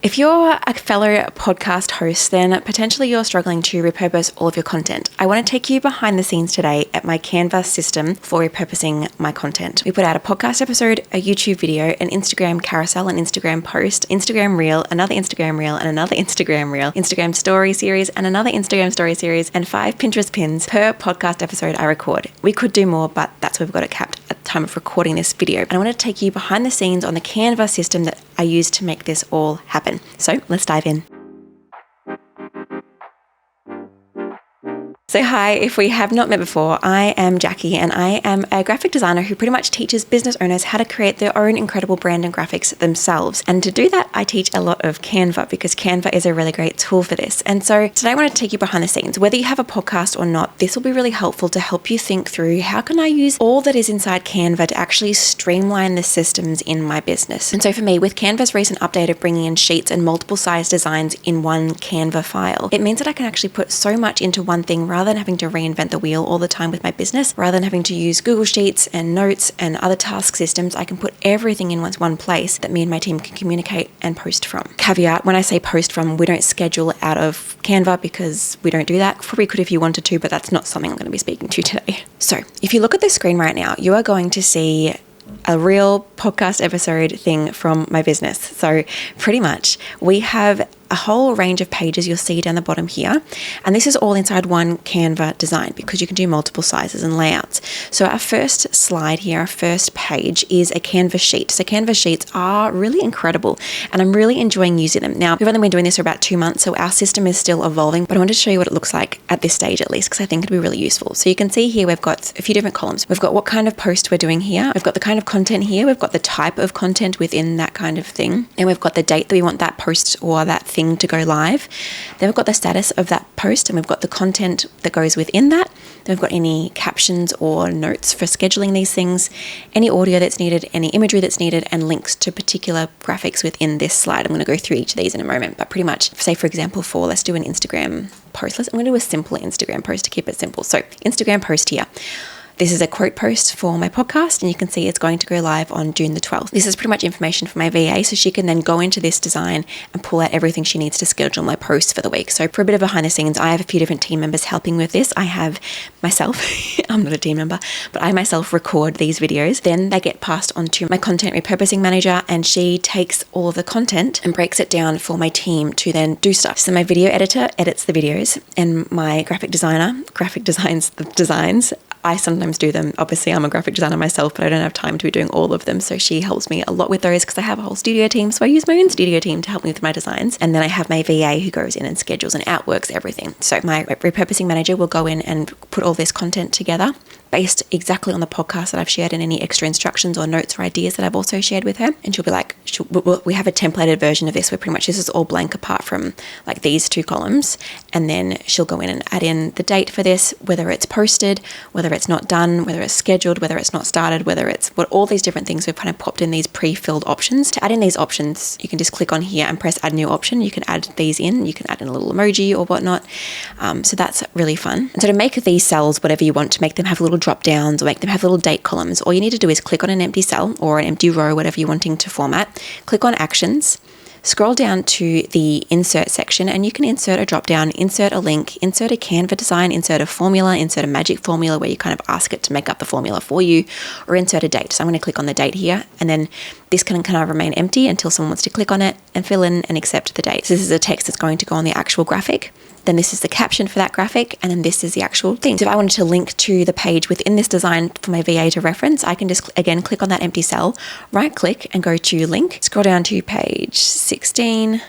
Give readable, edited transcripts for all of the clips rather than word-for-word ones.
If you're a fellow podcast host, then potentially you're struggling to repurpose all of your content. I want to take you behind the scenes today at my Canva system for repurposing my content. We put out a podcast episode, a YouTube video, an Instagram carousel, an Instagram post, Instagram reel, another Instagram reel, and another Instagram reel, Instagram story series, and another Instagram story series, and 5 Pinterest pins per podcast episode I record. We could do more, but that's where we've got it capped at the time of recording this video. And I want to take you behind the scenes on the Canva system that I use to make this all happen. So let's dive in. So hi, if we have not met before, I am Jackie and I am a graphic designer who pretty much teaches business owners how to create their own incredible brand and graphics themselves. And to do that, I teach a lot of Canva because Canva is a really great tool for this. And so today I want to take you behind the scenes. Whether you have a podcast or not, this will be really helpful to help you think through how can I use all that is inside Canva to actually streamline the systems in my business. And so for me, with Canva's recent update of bringing in sheets and multiple size designs in one Canva file, it means that I can actually put so much into one thing rather than having to reinvent the wheel all the time with my business, rather than having to use Google Sheets and notes and other task systems. I can put everything in one place that me and my team can communicate and post from. Caveat, when I say post from, we don't schedule out of Canva because we don't do that. Probably could if you wanted to, but that's not something I'm going to be speaking to today. So if you look at the screen right now, you are going to see a real podcast episode thing from my business. So pretty much we have a whole range of pages you'll see down the bottom here. And this is all inside one Canva design because you can do multiple sizes and layouts. So our first slide here, our first page is a Canva sheet. So Canva sheets are really incredible and I'm really enjoying using them. Now, we've only been doing this for about 2 months, so our system is still evolving, but I wanted to show you what it looks like at this stage at least because I think it'll be really useful. So you can see here we've got a few different columns. We've got what kind of post we're doing here. We've got the kind of content here. We've got the type of content within that kind of thing. And we've got the date that we want that post or that thing to go live. Then we've got the status of that post and we've got the content that goes within that. Then we've got any captions or notes for scheduling these things, any audio that's needed, any imagery that's needed, and links to particular graphics within this slide. I'm going to go through each of these in a moment, but pretty much, say for example, let's do an Instagram post. I'm going to do a simple Instagram post to keep it simple. So Instagram post here. This is a quote post for my podcast and you can see it's going to go live on June the 12th. This is pretty much information for my VA so she can then go into this design and pull out everything she needs to schedule my posts for the week. So for a bit of behind the scenes, I have a few different team members helping with this. I have myself, I'm not a team member, but I myself record these videos. Then they get passed on to my content repurposing manager and she takes all of the content and breaks it down for my team to then do stuff. So my video editor edits the videos and my graphic designer designs the designs. I sometimes do them. Obviously, I'm a graphic designer myself, but I don't have time to be doing all of them. So she helps me a lot with those because I have a whole studio team. So I use my own studio team to help me with my designs. And then I have my VA who goes in and schedules and outworks everything. So my repurposing manager will go in and put all this content together based exactly on the podcast that I've shared and any extra instructions or notes or ideas that I've also shared with her. And she'll be like, we have a templated version of this where pretty much this is all blank apart from like these 2 columns. And then she'll go in and add in the date for this, whether it's posted, whether it's not done, whether it's scheduled, whether it's not started, whether it's all these different things. We've kind of popped in these pre-filled options. To add in these options, you can just click on here and press add new option. You can add these in. You can add in a little emoji or whatnot. So that's really fun. And so to make these cells whatever you want, to make them have little drop downs or make them have little date columns, all you need to do is click on an empty cell or an empty row, whatever you're wanting to format. Click on actions. Scroll down to the insert section and you can insert a drop down, insert a link, insert a Canva design, insert a formula, insert a magic formula where you kind of ask it to make up the formula for you, or insert a date. So I'm going to click on the date here and then this can kind of remain empty until someone wants to click on it and fill in and accept the date. So this is a text that's going to go on the actual graphic. Then this is the caption for that graphic, and then this is the actual thing. So if I wanted to link to the page within this design for my VA to reference, I can just, again, click on that empty cell, right click and go to link, scroll down to page 16,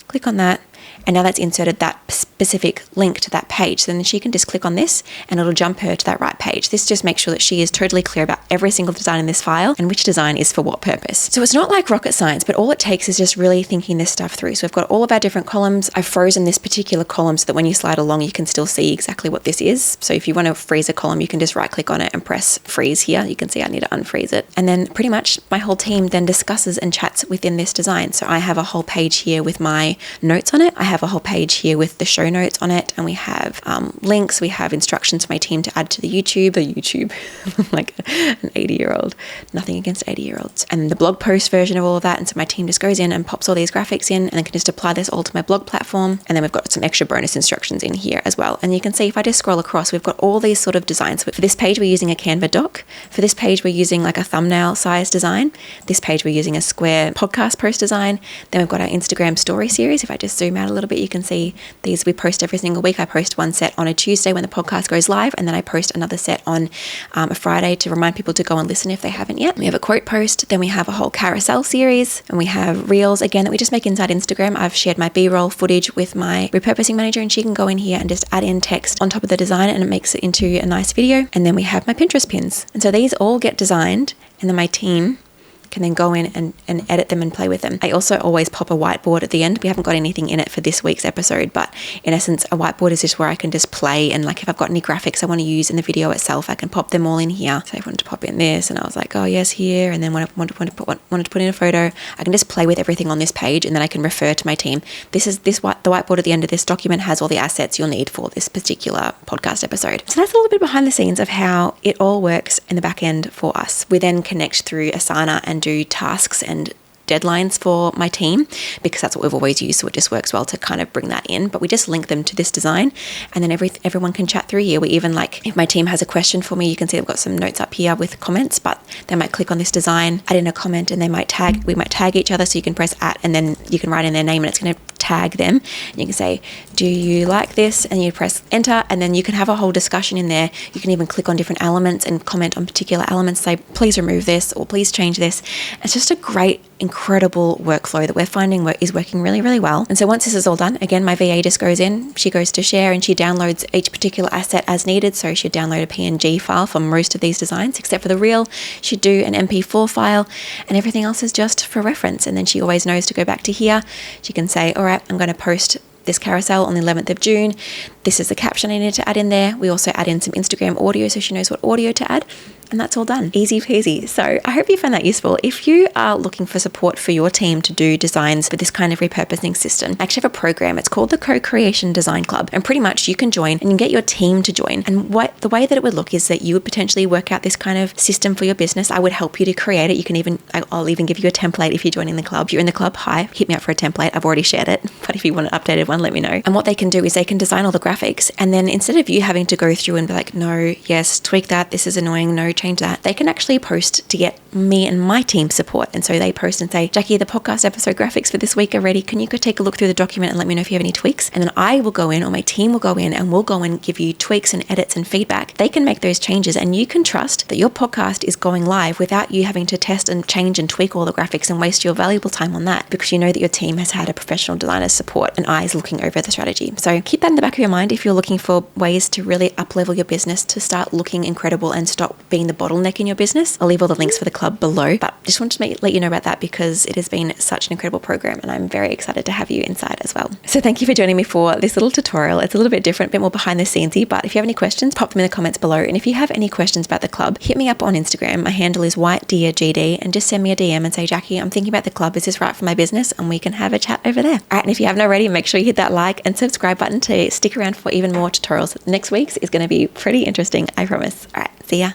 click on that, and now that's inserted that specific link to that page. So then she can just click on this and it'll jump her to that right page. This just makes sure that she is totally clear about every single design in this file and which design is for what purpose. So it's not like rocket science, but all it takes is just really thinking this stuff through. So we've got all of our different columns. I've frozen this particular column so that when you slide along, you can still see exactly what this is. So if you want to freeze a column, you can just right click on it and press freeze here. You can see I need to unfreeze it. And then pretty much my whole team then discusses and chats within this design. So I have a whole page here with my notes on it. I have a whole page here with the show notes on it, and we have links, we have instructions for my team to add to the YouTube, like an 80-year-old, nothing against 80-year-olds, and the blog post version of all of that. And so my team just goes in and pops all these graphics in, and then can just apply this all to my blog platform. And then we've got some extra bonus instructions in here as well. And you can see if I just scroll across, we've got all these sort of designs. For this page, we're using a Canva doc. For this page, we're using like a thumbnail size design. This page, we're using a square podcast post design. Then we've got our Instagram story series. If I just zoom out a little bit, you can see these we post every single week. I post one set on a Tuesday when the podcast goes live, and then I post another set on a Friday to remind people to go and listen if they haven't yet. We have a quote post, then we have a whole carousel series, and we have reels again that we just make inside Instagram. I've shared my B-roll footage with my repurposing manager, and she can go in here and just add in text on top of the design, and it makes it into a nice video. And then we have my Pinterest pins, and so these all get designed, and then my team can then go in and edit them and play with them. I also always pop a whiteboard at the end. We haven't got anything in it for this week's episode, but in essence, a whiteboard is just where I can just play, and like if I've got any graphics I want to use in the video itself, I can pop them all in here. So I wanted to pop in this, and I was like, oh yes, here, and then when I wanted to put in a photo, I can just play with everything on this page, and then I can refer to my team. The whiteboard at the end of this document has all the assets you'll need for this particular podcast episode. So that's a little bit behind the scenes of how it all works in the back end for us. We then connect through Asana and do tasks and deadlines for my team, because that's what we've always used, so it just works well to kind of bring that in. But we just link them to this design, and then everyone can chat through here. We even, like, if my team has a question for me, you can see I've got some notes up here with comments, but they might click on this design, add in a comment, and we might tag each other. So you can press @ and then you can write in their name, and it's going to tag them, and you can say, do you like this? And you press enter, and then you can have a whole discussion in there. You can even click on different elements and comment on particular elements, say please remove this or please change this. It's just a great, incredible workflow that we're finding is working really, really well. And so once this is all done, again, my VA just goes in, she goes to share, and she downloads each particular asset as needed. So she'd download a PNG file for most of these designs, except for the reel. She'd do an MP4 file, and everything else is just for reference. And then she always knows to go back to here. She can say, all right, I'm going to post this carousel on the 11th of June. This is the caption I need to add in there. We also add in some Instagram audio, so she knows what audio to add. And that's all done. Easy peasy. So I hope you find that useful. If you are looking for support for your team to do designs for this kind of repurposing system, I actually have a program. It's called the Co+Creation Design Club. And pretty much you can join and you can get your team to join. And the way that it would look is that you would potentially work out this kind of system for your business. I would help you to create it. I'll even give you a template if you're joining the club. If you're in the club, hi, hit me up for a template. I've already shared it. But if you want an updated one, let me know. And what they can do is they can design all the graphics. And then instead of you having to go through and be like, no, yes, tweak that, this is annoying, no, change that, they can actually post to get me and my team support. And so they post and say, Jackie, the podcast episode graphics for this week are ready. Can you go take a look through the document and let me know if you have any tweaks? And then I will go in, or my team will go in, and we'll go and give you tweaks and edits and feedback. They can make those changes, and you can trust that your podcast is going live without you having to test and change and tweak all the graphics and waste your valuable time on that, because you know that your team has had a professional designer's support and eyes looking over the strategy. So keep that in the back of your mind if you're looking for ways to really up-level your business, to start looking incredible and stop being the bottleneck in your business. I'll leave all the links for the club below, but just wanted to let you know about that because it has been such an incredible program, and I'm very excited to have you inside as well. So thank you for joining me for this little tutorial. It's a little bit different, a bit more behind the scenesy, but if you have any questions, pop them in the comments below. And if you have any questions about the club, hit me up on Instagram. My handle is whitedeergd, and just send me a DM and say, Jackie, I'm thinking about the club. Is this right for my business? And we can have a chat over there. All right, and if you haven't already, make sure you hit that like and subscribe button to stick around for even more tutorials. Next week's is going to be pretty interesting, I promise. All right, see ya.